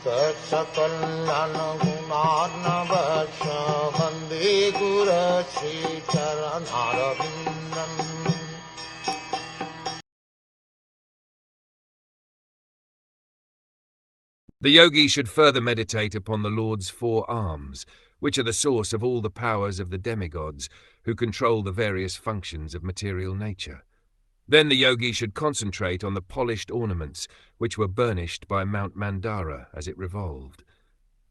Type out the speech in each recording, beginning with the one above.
Saksakalyan gunarnavasya Vande Guru Sri Charanarabindam. The yogi should further meditate upon the Lord's 4 arms, which are the source of all the powers of the demigods who control the various functions of material nature. Then the yogi should concentrate on the polished ornaments which were burnished by Mount Mandara as it revolved.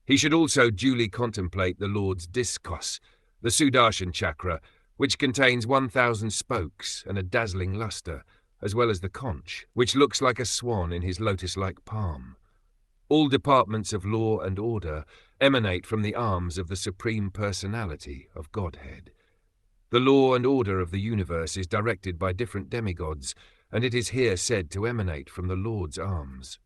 He should also duly contemplate the Lord's Discus, the Sudarshan chakra, which contains 1,000 spokes and a dazzling luster, as well as the conch, which looks like a swan in his lotus-like palm. All departments of law and order emanate from the arms of the Supreme Personality of Godhead. The law and order of the universe is directed by different demigods, and it is here said to emanate from the Lord's arms.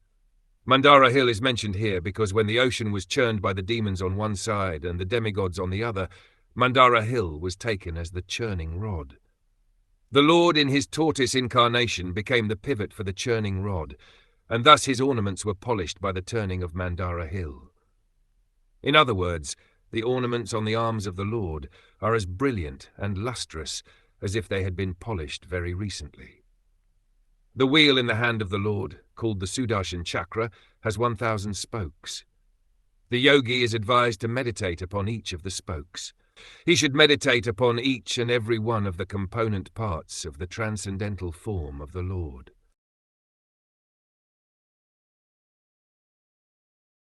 Mandara Hill is mentioned here because when the ocean was churned by the demons on one side and the demigods on the other, Mandara Hill was taken as the churning rod. The Lord in his tortoise incarnation became the pivot for the churning rod, and thus his ornaments were polished by the turning of Mandara Hill. In other words, the ornaments on the arms of the Lord are as brilliant and lustrous as if they had been polished very recently. The wheel in the hand of the Lord, called the Sudarshan chakra, has 1,000 spokes. The yogi is advised to meditate upon each of the spokes. He should meditate upon each and every one of the component parts of the transcendental form of the Lord.